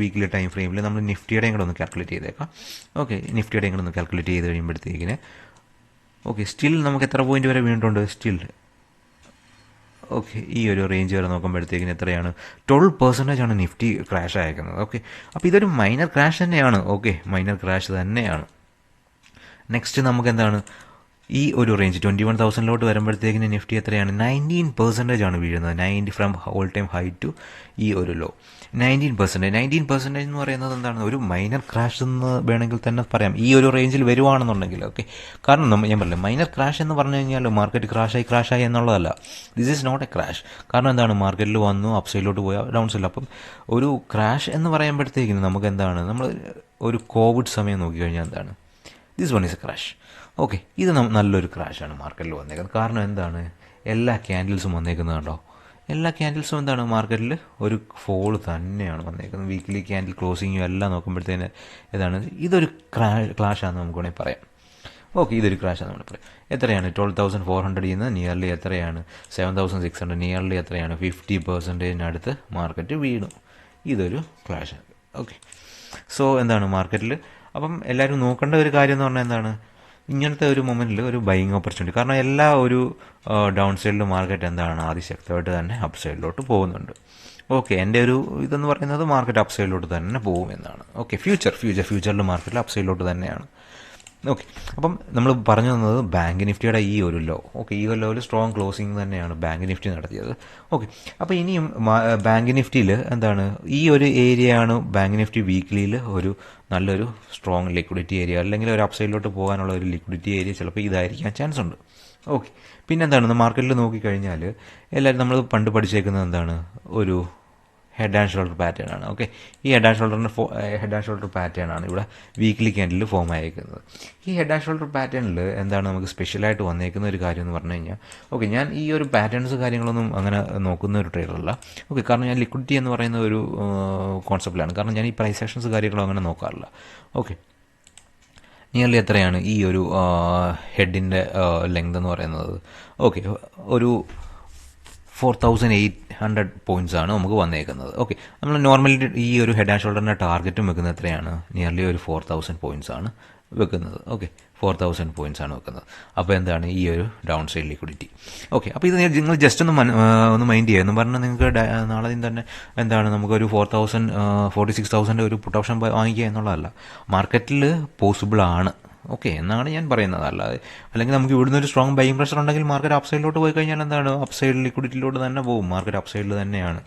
വീക്ക്ലി ടൈം ഫ്രെയിമിൽ നമ്മൾ നിഫ്റ്റിയുടെയും കൂടെ ഒന്ന് കാൽക്കുലേറ്റ് ചെയ്തേക്കാം. നിഫ്റ്റിയുടെയും കൂടെ ഒന്ന് കാൽക്കുലേറ്റ് ചെയ്ത് കഴിയുമ്പോഴത്തേക്കിന് സ്റ്റിൽ നമുക്ക് എത്ര പോയിന്റ് വരെ വീണിട്ടുണ്ട്, സ്റ്റിൽ ഈ ഒരു റേഞ്ച് വരെ നോക്കുമ്പോഴത്തേക്കിന് എത്രയാണ്, 12% ആണ് നിഫ്റ്റി ക്രാഷ് അയക്കുന്നത്. അപ്പോൾ ഇതൊരു മൈനർ ക്രാഷ് തന്നെയാണ്. മൈനർ ക്രാഷ് തന്നെയാണ്. നെക്സ്റ്റ് നമുക്ക് എന്താണ്, ഈ ഒരു റേഞ്ച് 21,000 വരുമ്പോഴത്തേക്കിന് നിഫ്റ്റി എത്രയാണ്, 19% ആണ് വീഴുന്നത്. 90 from all time high to ഈ ഒരു ലോ 19% എന്ന് പറയുന്നത് എന്താണ്, ഒരു മൈനർ ക്രാഷ് എന്ന് വേണമെങ്കിൽ തന്നെ പറയാം ഈ ഒരു റേഞ്ചിൽ വരുവാണെന്നുണ്ടെങ്കിൽ. കാരണം ഞാൻ പറഞ്ഞില്ല, മൈനർ ക്രാഷ് എന്ന് പറഞ്ഞു കഴിഞ്ഞാൽ മാർക്കറ്റ് ക്രാഷായി എന്നുള്ളതല്ല. This is not a crash. കാരണം എന്താണ്, മാർക്കറ്റിൽ വന്നു അപ്സൈഡിലോട്ട് പോയാൽ ഡൗൺ സൈഡിൽ. അപ്പം ഒരു ക്രാഷ് എന്ന് പറയുമ്പോഴത്തേക്കിന് നമുക്ക് എന്താണ്, നമ്മൾ ഒരു കോവിഡ് സമയം നോക്കിക്കഴിഞ്ഞാൽ എന്താണ്, this one is A crash. ഇത് നല്ലൊരു ക്രാഷാണ് മാർക്കറ്റിൽ വന്നേക്കുന്നത്. കാരണം എന്താണ്, എല്ലാ ക്യാൻഡിൽസും വന്നേക്കുന്നത് കണ്ടോ, എല്ലാ ക്യാൻഡിൽസും എന്താണ് മാർക്കറ്റിൽ ഒരു ഫോൾ തന്നെയാണ് വന്നേക്കുന്നത്. വീക്ക്ലി ക്യാൻഡിൽ ക്ലോസിങ്ങും എല്ലാം നോക്കുമ്പോഴത്തേന് ഇതാണ്, ഇതൊരു ക്രാഷാണെന്ന് നമുക്ക് വേണമെങ്കിൽ പറയാം. ഇതൊരു ക്രാഷാണെന്ന് നമ്മൾ പറയാം. എത്രയാണ്, 12,400 നിന്ന് നിയർലി എത്രയാണ്, 7,600, നിയർലി എത്രയാണ്, 50% മാർക്കറ്റ് വീണു. ഇതൊരു ക്രാഷാണ്. സോ എന്താണ് മാർക്കറ്റിൽ, അപ്പം എല്ലാവരും നോക്കേണ്ട ഒരു കാര്യം എന്ന് പറഞ്ഞാൽ എന്താണ്, ഇങ്ങനത്തെ ഒരു മൊമെൻറ്റിൽ ഒരു ബൈയിങ് ഓപ്പർച്യൂണിറ്റി. കാരണം എല്ലാ ഒരു ഡൗൺ സൈഡിലും മാർക്കറ്റ് എന്താണ് അതിശക്തമായിട്ട് തന്നെ അപ്പ് സൈഡിലോട്ട് പോകുന്നുണ്ട്. എൻ്റെ ഒരു ഇതെന്ന് പറയുന്നത് മാർക്കറ്റ് അപ്പ് സൈഡിലോട്ട് തന്നെ പോകും എന്നാണ്. ഫ്യൂച്ചറിൽ മാർക്കറ്റിൽ അപ്പ് സൈഡിലോട്ട് തന്നെയാണ്. അപ്പം നമ്മൾ പറഞ്ഞു തന്നത് ബാങ്ക് നിഫ്റ്റിയുടെ ഈ ഒരു ലോ. ഈ ഒരു ലോയിൽ സ്ട്രോങ് ക്ലോസിങ് തന്നെയാണ് ബാങ്ക് നിഫ്റ്റി നടത്തിയത്. അപ്പോൾ ഇനിയും ബാങ്ക് നിഫ്റ്റിയിൽ എന്താണ്, ഈ ഒരു ഏരിയയാണ് ബാങ്ക് നിഫ്റ്റി വീക്ക്ലിയിൽ ഒരു നല്ലൊരു സ്ട്രോങ് ലിക്വിഡിറ്റി ഏരിയ, അല്ലെങ്കിൽ ഒരു അപ്സൈഡിലോട്ട് പോകാനുള്ള ഒരു ലിക്വിഡിറ്റി ഏരിയ ചിലപ്പോൾ ഇതായിരിക്കാൻ ചാൻസ് ഉണ്ട്. പിന്നെന്താണ്, മാർക്കറ്റിൽ നോക്കിക്കഴിഞ്ഞാൽ എല്ലാവരും നമ്മൾ പണ്ട് പഠിച്ചേക്കുന്നത് എന്താണ്, ഒരു ഹെഡ് ആൻഡ് ഷോൾഡർ പാറ്റേൺ ആണ്. ഈ ഹെഡ് ആൻഡ് ഷോൾഡർ പാറ്റേൺ ആണ് ഇവിടെ വീക്ക്ലി ക്യാൻഡിൽ ഫോം ആയിരിക്കുന്നത്. ഈ ഹെഡ് ആൻഡ് ഷോൾഡർ പാറ്റേണിൽ എന്താണ് നമുക്ക് സ്പെഷ്യലായിട്ട് വന്നേക്കുന്ന ഒരു കാര്യം എന്ന് പറഞ്ഞു കഴിഞ്ഞാൽ, ഞാൻ ഈ ഒരു പാറ്റേൺസ് കാര്യങ്ങളൊന്നും അങ്ങനെ നോക്കുന്ന ഒരു ട്രേഡറല്ല. കാരണം ഞാൻ ലിക്വിഡിറ്റി എന്ന് പറയുന്ന ഒരു കോൺസെപ്റ്റിലാണ്. കാരണം ഞാൻ ഈ പ്രൈസ് ആക്ഷൻസ് കാര്യങ്ങളോ അങ്ങനെ നോക്കാറില്ല. നിയർലി എത്രയാണ് ഈ ഒരു ഹെഡിൻ്റെ ലെങ്ത് എന്ന് പറയുന്നത്, ഒരു 4,800 പോയിൻറ്റ്സ് ആണ് നമുക്ക് വന്നേക്കുന്നത്. നമ്മൾ നോർമലി ഈ ഒരു ഹെഡ് ആൻഡ് ഷോൾഡറിൻ്റെ ടാർഗറ്റും വെക്കുന്നത് എത്രയാണ്, നിയർലി ഒരു 4,000 പോയിൻറ്റ്സ് ആണ് വെക്കുന്നത്. 4,000 പോയിൻറ്റ്സ് ആണ് വെക്കുന്നത്. അപ്പോൾ എന്താണ് ഈ ഒരു ഡൗൺ സൈഡ് ലിക്വിഡിറ്റി. അപ്പോൾ ഇത് നിങ്ങൾ ജസ്റ്റ് ഒന്ന് മൈൻഡ് ചെയ്യുക എന്ന് പറഞ്ഞാൽ നിങ്ങൾക്ക് നാളെ തന്നെ എന്താണ് നമുക്കൊരു 46,000 ഒരു പുട്ട് ഓപ്ഷൻ വാങ്ങിക്കുക എന്നുള്ളതല്ല. മാർക്കറ്റിൽ പോസിബിൾ ആണ് എന്നാണ് ഞാൻ പറയുന്നത്. അല്ലാതെ അല്ലെങ്കിൽ നമുക്ക് ഇവിടുന്ന് ഒരു സ്ട്രോങ് ബൈയിങ് പ്രഷർ ഉണ്ടെങ്കിൽ മാർക്കറ്റ് അപ്സൈഡിലോട്ട് പോയി കഴിഞ്ഞാൽ എന്താണ്, അപ്സൈഡ് ലിക്വിഡിറ്റിയിലോട്ട് തന്നെ പോകും. മാർക്കറ്റ് അപ്സൈഡിൽ തന്നെയാണ്.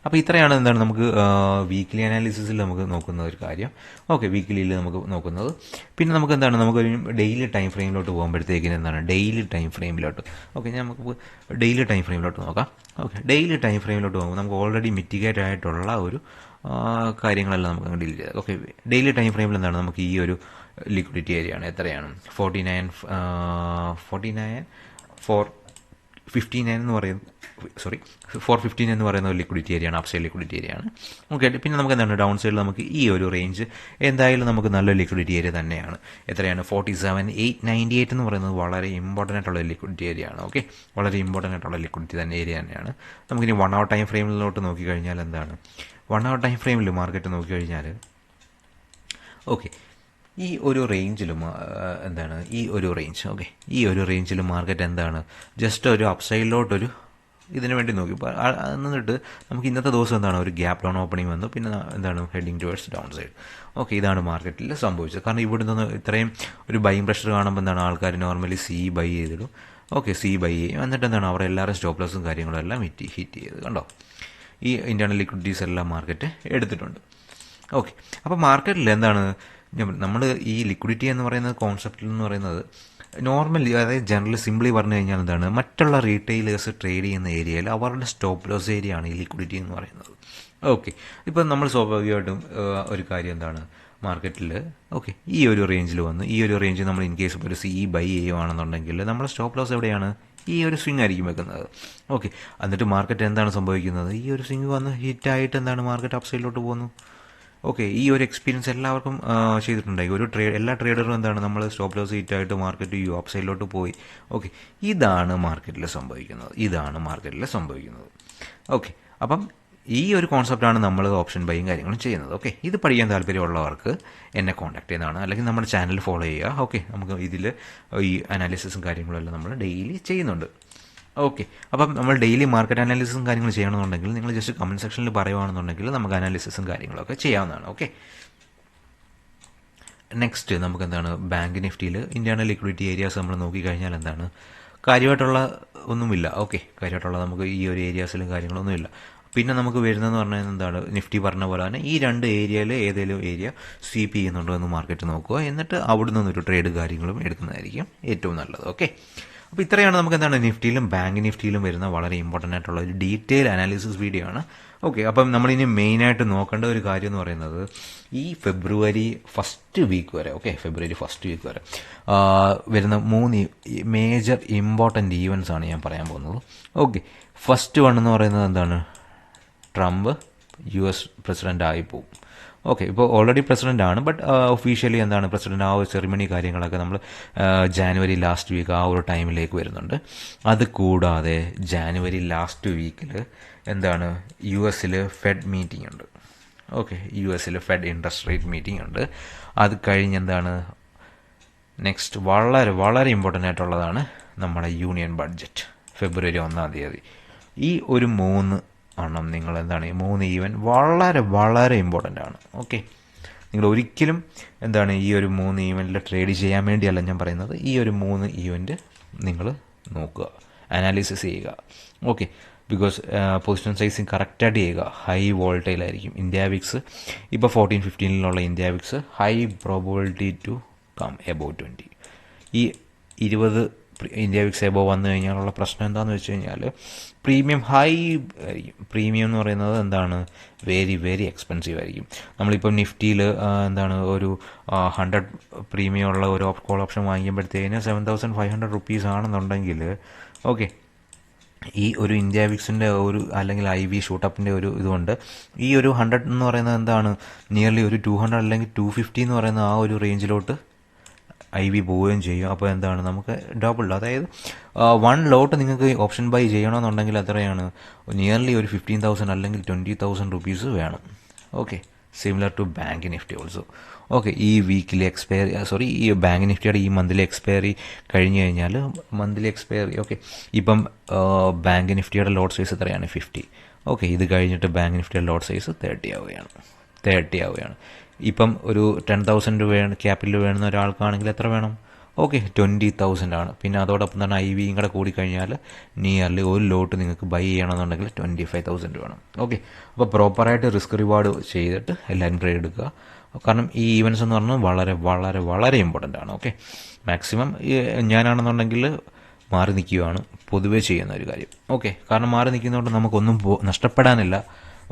അപ്പോൾ ഇത്രയാണ് എന്താണ് നമുക്ക് വീക്ക്ലി അനാലിസിസിൽ നമുക്ക് നോക്കുന്ന ഒരു കാര്യം. വീക്ക്ലിയിൽ നമുക്ക് നോക്കുന്നത്. പിന്നെ നമുക്ക് എന്താണ്, നമുക്കൊരു ഡെയിലി ടൈം ഫ്രെയിമിലോട്ട് പോകുമ്പോഴത്തേക്കിന് എന്താണ്, ഡെയിലി ടൈം ഫ്രെയിമിലോട്ട് നമുക്ക് ഡെയിലി ടൈം ഫ്രെയിമിലോട്ട് നോക്കാം. ഡെയിലി ടൈം ഫ്രെയിമിലോട്ട് പോകുമ്പോൾ നമുക്ക് ഓൾറെഡി മിറ്റിഗേറ്റ് ആയിട്ടുള്ള ഒരു കാര്യങ്ങളെല്ലാം നമുക്ക് ഡീൽ ചെയ്യാം. ഡെയിലി ടൈം ഫ്രെയിമിൽ എന്താണ് നമുക്ക് ഈ ഒരു ലിക്വിഡിറ്റി ഏരിയ ആണ് എത്രയാണ്, 49,4 459 എന്ന് പറയുന്നത് 415 എന്ന് പറയുന്ന ഒരു ലിക്വിഡിറ്റി ഏരിയയാണ്, അപ്പ് സൈഡ് ലിക്വിഡിറ്റി ഏരിയയാണ്. ഓക്കെ, പിന്നെ നമുക്ക് എന്താണ് ഡൗൺ സൈഡിൽ നമുക്ക് ഈ ഒരു റേഞ്ച് എന്തായാലും നമുക്ക് നല്ലൊരു ലിക്വിഡിറ്റി ഏരിയ തന്നെയാണ്. എത്രയാണ്? 47,898 എന്ന് പറയുന്നത് വളരെ ഇമ്പോർട്ടൻ്റ് ആയിട്ടുള്ള ലിക്വിഡിറ്റി ഏരിയ ആണ്. ഓക്കെ, വളരെ ഇമ്പോർട്ടൻ്റ് ആയിട്ടുള്ള ലിക്വിഡിറ്റി തന്നെ ഏരിയ തന്നെയാണ്. നമുക്കിനി 1 hour ടൈം ഫ്രെയിമിലോട്ട് നോക്കിക്കഴിഞ്ഞാൽ എന്താണ്, 1 hour ടൈം ഫ്രെയിമിൽ മാർക്കറ്റ് നോക്കിക്കഴിഞ്ഞാൽ ഓക്കെ ഈ ഒരു റേഞ്ചിലും എന്താണ് ഈ ഒരു റേഞ്ച്, ഓക്കെ ഈ ഒരു റേഞ്ചിൽ മാർക്കറ്റ് എന്താണ് ജസ്റ്റ് ഒരു അപ്സൈഡിലോട്ടൊരു ഇതിനു വേണ്ടി നോക്കി. എന്നിട്ട് നമുക്ക് ഇന്നത്തെ ദിവസം എന്താണ് ഒരു ഗ്യാപ്പ് ഡൗൺ ഓപ്പണിംഗ് വന്നു, പിന്നെ എന്താണ് heading towards down side. Okay, ഇതാണ് മാർക്കറ്റിൽ സംഭവിച്ചത്. കാരണം ഇവിടെ നിന്ന് ഇത്രയും ഒരു ബൈയിങ് പ്രഷർ കാണുമ്പോൾ എന്താണ് ആൾക്കാർ നോർമലി സി ബൈ ചെയ്തിടും. ഓക്കെ, സി ബൈ ചെയ്യും. എന്നിട്ട് എന്താണ് അവർ എല്ലാവരും സ്റ്റോപ്പ് ലോസും കാര്യങ്ങളും എല്ലാം ഹിറ്റ് ചെയ്ത് കണ്ടോ. ഈ ഇന്റേണൽ ലിക്വിഡിറ്റീസ് എല്ലാം മാർക്കറ്റ് എടുത്തിട്ടുണ്ട്. ഓക്കെ, അപ്പോൾ മാർക്കറ്റിൽ എന്താണ് നമ്മൾ ഈ ലിക്വിഡിറ്റി എന്ന് പറയുന്ന കോൺസെപ്റ്റിൽ എന്ന് പറയുന്നത് നോർമലി, അതായത് ജനറലി സിംപ്ലി പറഞ്ഞു കഴിഞ്ഞാൽ എന്താണ് മറ്റുള്ള റീറ്റെയിലേഴ്സ് ട്രേഡ് ചെയ്യുന്ന ഏരിയയിൽ അവരുടെ സ്റ്റോപ്പ് ലോസ് ഏരിയ ആണ് ഈ ലിക്വിഡിറ്റി എന്ന് പറയുന്നത്. ഓക്കെ, ഇപ്പം നമ്മൾ സ്വാഭാവികമായിട്ടും ഒരു കാര്യം എന്താണ് മാർക്കറ്റിൽ ഓക്കെ ഈ ഒരു റേഞ്ചിൽ വന്ന് ഈ ഒരു റേഞ്ച് നമ്മൾ ഇൻ കേസ് ഇപ്പോൾ ഒരു സി ബൈ ചെയ്യുകയാണെന്നുണ്ടെങ്കിൽ നമ്മുടെ സ്റ്റോപ്പ് ലോസ് എവിടെയാണ്? ഈ ഒരു സ്വിംഗ് ആയിരിക്കും വെക്കുന്നത്. ഓക്കെ, എന്നിട്ട് മാർക്കറ്റ് എന്താണ് സംഭവിക്കുന്നത്? ഈ ഒരു സ്വിംഗ് വന്ന് ഹിറ്റായിട്ട് എന്താണ് മാർക്കറ്റ് അപ്പ് സൈഡിലോട്ട് പോകുന്നു. ഓക്കെ, ഈ ഒരു എക്സ്പീരിയൻസ് എല്ലാവർക്കും ചെയ്തിട്ടുണ്ടായി. എല്ലാ ട്രേഡറും എന്താണ് നമ്മൾ സ്റ്റോപ്പ് ലോസ് ഹിറ്റായിട്ട് മാർക്കറ്റ് അപ്പ് സൈഡിലോട്ട് പോയി. ഓക്കെ, ഇതാണ് മാർക്കറ്റിൽ സംഭവിക്കുന്നത്. ഓക്കെ, അപ്പം ഈ ഒരു കോൺസെപ്റ്റാണ് നമ്മൾ ഓപ്ഷൻ ബൈയും കാര്യങ്ങളും ചെയ്യുന്നത്. ഓക്കെ, ഇത് പഠിക്കാൻ താല്പര്യമുള്ളവർക്ക് എന്നെ കോൺടാക്ട് ചെയ്യുന്നതാണ്, അല്ലെങ്കിൽ നമ്മുടെ ചാനൽ ഫോളോ ചെയ്യുക. ഓക്കെ, നമുക്ക് ഇതിൽ ഈ അനാലിസിസും കാര്യങ്ങളും എല്ലാം നമ്മൾ ഡെയിലി ചെയ്യുന്നുണ്ട്. ഓക്കെ, അപ്പം നമ്മൾ ഡെയിലി മാർക്കറ്റ് അനാലിസിസും കാര്യങ്ങളും ചെയ്യണമെന്നുണ്ടെങ്കിൽ നിങ്ങൾ ജസ്റ്റ് കമൻറ്റ് സെക്ഷനിൽ പറയുകയാണെന്നുണ്ടെങ്കിൽ നമുക്ക് അനാലിസിസും കാര്യങ്ങളൊക്കെ ചെയ്യാവുന്നതാണ്. ഓക്കെ, നെക്സ്റ്റ് നമുക്ക് എന്താണ് ബാങ്ക് നിഫ്റ്റിയിൽ ഇന്റേണൽ ലിക്വിഡിറ്റി ഏരിയാസ് നമ്മൾ നോക്കിക്കഴിഞ്ഞാൽ എന്താണ് കാര്യമായിട്ടുള്ള ഒന്നുമില്ല. ഓക്കെ, കാര്യമായിട്ടുള്ള നമുക്ക് ഈ ഒരു ഏരിയാസിലും കാര്യങ്ങളൊന്നുമില്ല. പിന്നെ നമുക്ക് വരുന്നതെന്ന് പറഞ്ഞാൽ എന്താണ് നിഫ്റ്റി പറഞ്ഞ പോലെ തന്നെ ഈ രണ്ട് ഏരിയയിൽ ഏതെങ്കിലും ഏരിയ സ്വീപ്പ് ചെയ്യുന്നുണ്ടോ എന്ന് മാർക്കറ്റ് നോക്കുക. എന്നിട്ട് അവിടെ നിന്നൊരു ട്രേഡ് കാര്യങ്ങളും എടുക്കുന്നതായിരിക്കും ഏറ്റവും നല്ലത്. ഓക്കെ, അപ്പോൾ ഇത്രയാണ് നമുക്ക് എന്താണ് നിഫ്റ്റിയിലും ബാങ്ക് നിഫ്റ്റിയിലും വരുന്ന വളരെ ഇമ്പോർട്ടൻ്റ് ആയിട്ടുള്ള ഒരു ഡീറ്റെയിൽ അനാലിസിസ് വീഡിയോ ആണ്. ഓക്കെ, അപ്പം നമ്മളിനി മെയിനായിട്ട് നോക്കേണ്ട ഒരു കാര്യം എന്ന് പറയുന്നത് ഈ ഫെബ്രുവരി ഫസ്റ്റ് വീക്ക് വരെ വരുന്ന 3 മേജർ ഇമ്പോർട്ടൻ്റ് ഈവൻസ് ആണ് ഞാൻ പറയാൻ പോകുന്നത്. ഓക്കെ, ഫസ്റ്റ് വൺ എന്ന് പറയുന്നത് എന്താണ്, ട്രംപ് US പ്രസിഡൻ്റ് ആയി പോകും. ഓക്കെ, ഇപ്പോൾ ഓൾറെഡി പ്രസിഡൻ്റ് ആണ്, ബട്ട് ഒഫീഷ്യലി എന്താണ് പ്രസിഡൻ്റ് ആ ഒരു സെറിമണി കാര്യങ്ങളൊക്കെ നമ്മൾ ജാനുവരി ലാസ്റ്റ് വീക്ക് ആ ഒരു ടൈമിലേക്ക് വരുന്നുണ്ട്. അത് കൂടാതെ ജാനുവരി ലാസ്റ്റ് വീക്കിൽ എന്താണ് US ഫെഡ് മീറ്റിംഗ് ഉണ്ട്. Okay, US fed interest rate meeting ഉണ്ട്. അത് കഴിഞ്ഞ് എന്താണ് നെക്സ്റ്റ് വളരെ വളരെ ഇമ്പോർട്ടൻ്റ് ആയിട്ടുള്ളതാണ് നമ്മുടെ യൂണിയൻ ബഡ്ജറ്റ് ഫെബ്രുവരി 1 ഈ ഒരു 3 എണ്ണം നിങ്ങൾ എന്താണ് ഈ 3 ഈവൻറ്റ് വളരെ വളരെ ഇമ്പോർട്ടൻ്റ് ആണ്. ഓക്കെ, നിങ്ങൾ ഒരിക്കലും എന്താണ് ഈ ഒരു 3 ഈവൻറ്റിൽ ട്രേഡ് ചെയ്യാൻ വേണ്ടിയല്ല ഞാൻ പറയുന്നത്. ഈ ഒരു 3 ഈവൻറ്റ് നിങ്ങൾ നോക്കുക, അനാലിസിസ് ചെയ്യുക. ഓക്കെ, ബിക്കോസ് പൊസിഷൻ സൈസിങ് കറക്റ്റായിട്ട് ചെയ്യുക. ഹൈ വോൾട്ടൈലായിരിക്കും ഇന്ത്യ വിക്സ്. ഇപ്പോൾ 14-15 India VIX high probability to come above 20. ഈ 20 ഇന്ത്യ വിക്സ് എബോവ് വന്നു കഴിഞ്ഞാലുള്ള പ്രശ്നം എന്താണെന്ന് വെച്ച് കഴിഞ്ഞാൽ പ്രീമിയം ഹൈ ആയിരിക്കും. പ്രീമിയം എന്ന് പറയുന്നത് എന്താണ് വെരി വെരി എക്സ്പെൻസീവ് ആയിരിക്കും. നമ്മളിപ്പോൾ നിഫ്റ്റിയിൽ എന്താണ് ഒരു 100 പ്രീമിയം ഉള്ള ഒരു കോൾ ഓപ്ഷൻ വാങ്ങിക്കുമ്പോഴത്തേന് 7,500 rupees ആണെന്നുണ്ടെങ്കിൽ ഓക്കെ ഈ ഒരു ഇന്ത്യ വിക്സിൻ്റെ ഒരു അല്ലെങ്കിൽ IV ഷൂട്ടപ്പിൻ്റെ ഒരു ഇതുകൊണ്ട് ഈ ഒരു 100 എന്ന് പറയുന്നത് എന്താണ് നിയർലി ഒരു 200 അല്ലെങ്കിൽ 250 എന്ന് പറയുന്ന ആ ഒരു റേഞ്ചിലോട്ട് IV പോവുകയും ചെയ്യും. അപ്പോൾ എന്താണ് നമുക്ക് ഡബിൾ, അതായത് 1 ലോട്ട് നിങ്ങൾക്ക് ഓപ്ഷൻ ബൈ ചെയ്യണമെന്നുണ്ടെങ്കിൽ എത്രയാണ് നിയർലി ഒരു 15,000 അല്ലെങ്കിൽ 20,000 rupees വേണം. Okay, similar to bank Nifty also. Okay, ഈ വീക്കിലി ഈ ബാങ്ക് നിഫ്റ്റിയുടെ ഈ മന്ത്ലി എക്സ്പയറി കഴിഞ്ഞ് കഴിഞ്ഞാൽ മന്ത്ലി എക്സ്പയറി ഓക്കെ ഇപ്പം ബാങ്ക് നിഫ്റ്റിയുടെ ലോട്ട് സൈസ് എത്രയാണ് 50. ഓക്കെ, ഇത് കഴിഞ്ഞിട്ട് ബാങ്ക് നിഫ്റ്റിയുടെ ലോട്ട് സൈസ് 30 ആവുകയാണ്. ഇപ്പം ഒരു 10,000 ക്യാപിറ്റൽ വേണമെന്ന ഒരാൾക്കാണെങ്കിൽ എത്ര വേണം? ഓക്കെ, 20,000 ആണ്. പിന്നെ അതോടൊപ്പം തന്നെ IVയും കൂടെ കൂടിക്കഴിഞ്ഞാൽ നിയർലി ഒരു ലോട്ട് നിങ്ങൾക്ക് ബൈ ചെയ്യണമെന്നുണ്ടെങ്കിൽ 25,000 വേണം. ഓക്കെ, അപ്പോൾ പ്രോപ്പറായിട്ട് റിസ്ക് റിവാർഡ് ചെയ്തിട്ട് എല്ലാവരും ട്രേഡ് എടുക്കുക. കാരണം ഈ ഈവൻസ് എന്ന് പറഞ്ഞാൽ വളരെ വളരെ വളരെ ഇമ്പോർട്ടൻ്റ് ആണ്. ഓക്കെ, മാക്സിമം ഞാനാണെന്നുണ്ടെങ്കിൽ മാറി നിൽക്കുകയാണ് പൊതുവേ ചെയ്യുന്ന ഒരു കാര്യം. ഓക്കെ, കാരണം മാറി നിൽക്കുന്നതുകൊണ്ട് നമുക്കൊന്നും നഷ്ടപ്പെടാനില്ല.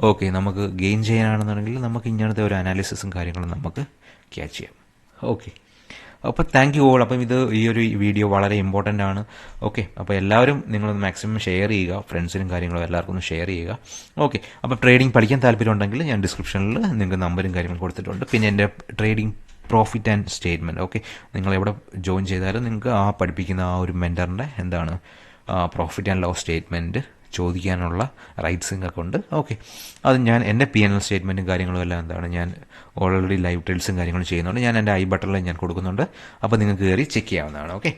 ഓക്കെ, നമുക്ക് ഗെയിൻ ചെയ്യാനാണെന്നുണ്ടെങ്കിൽ നമുക്ക് ഇങ്ങനത്തെ ഒരു അനാലിസിസും കാര്യങ്ങളും നമുക്ക് ക്യാച്ച് ചെയ്യാം. ഓക്കെ, അപ്പോൾ താങ്ക് യു ഓൾ. അപ്പം ഈ ഒരു വീഡിയോ വളരെ ഇമ്പോർട്ടൻ്റ് ആണ്. ഓക്കെ, അപ്പോൾ എല്ലാവരും നിങ്ങളൊന്ന് മാക്സിമം ഷെയർ ചെയ്യുക, ഫ്രണ്ട്സിനും കാര്യങ്ങളും എല്ലാവർക്കും ഒന്ന് ഷെയർ ചെയ്യുക. ഓക്കെ, അപ്പോൾ ട്രേഡിംഗ് പഠിക്കാൻ താല്പര്യം ഉണ്ടെങ്കിൽ ഞാൻ ഡിസ്ക്രിപ്ഷനിൽ നിങ്ങൾക്ക് നമ്പറും കാര്യങ്ങളും കൊടുത്തിട്ടുണ്ട്. പിന്നെ എൻ്റെ trading profit and statement, okay, നിങ്ങൾ എവിടെ ജോയിൻ ചെയ്താലും നിങ്ങൾക്ക് പഠിപ്പിക്കുന്ന ആ ഒരു മെൻറ്ററിൻ്റെ എന്താണ് പ്രോഫിറ്റ് ആൻഡ് ലോസ് സ്റ്റേറ്റ്മെൻറ്റ് ചോദിക്കാനുള്ള റൈറ്റ്സ് നിങ്ങൾക്ക് ഉണ്ട്. ഓക്കെ, അത് ഞാൻ എൻ്റെ P&L സ്റ്റേറ്റ്മെൻറ്റും കാര്യങ്ങളും എല്ലാം എന്താണ് ഞാൻ ഓൾറെഡി ലൈവ് ട്രെയിൽസും കാര്യങ്ങളും ചെയ്യുന്നുണ്ട്. ഞാൻ എൻ്റെ ഐ ബട്ടണിൽ ഞാൻ കൊടുക്കുന്നുണ്ട്. അപ്പോൾ നിങ്ങൾക്ക് കയറി ചെക്ക് ചെയ്യാവുന്നതാണ്. ഓക്കെ,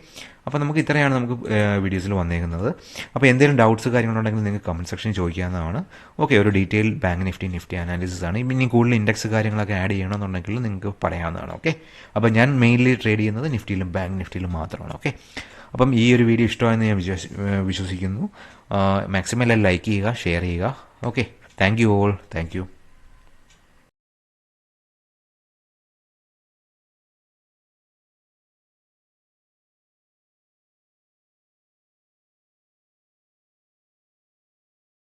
അപ്പോൾ നമുക്ക് ഇത്രയാണ് നമുക്ക് വീഡിയോസിൽ വന്നേക്കുന്നത്. അപ്പോൾ എന്തെങ്കിലും ഡൗട്ട്സ് കാര്യങ്ങളുണ്ടെങ്കിൽ നിങ്ങൾക്ക് കമൻറ്റ് സെക്ഷനിൽ ചോദിക്കാവുന്നതാണ്. ഓക്കെ, ഒരു ഡീറ്റെയിൽ ബാങ്ക് നിഫ്റ്റി അനാലിസിസ് ആണ്. ഇനി കൂടുതൽ ഇൻഡെക്സ് കാര്യങ്ങളൊക്കെ ആഡ് ചെയ്യണമെന്നുണ്ടെങ്കിൽ നിങ്ങൾക്ക് പറയാവുന്നതാണ്. ഓക്കെ, അപ്പോൾ ഞാൻ മെയിൻലി ട്രേഡ് ചെയ്യുന്നത് നിഫ്റ്റിയിലും ബാങ്ക് നിഫ്റ്റിയിലും മാത്രമാണ്. ഓക്കെ, അപ്പം ഈ ഒരു വീഡിയോ ഇഷ്ടമായെന്ന് ഞാൻ വിശ്വസിക്കുന്നു. മാക്സിമം എല്ലാം ലൈക്ക് ചെയ്യുക, ഷെയർ ചെയ്യുക. Okay, thank you all, thank you.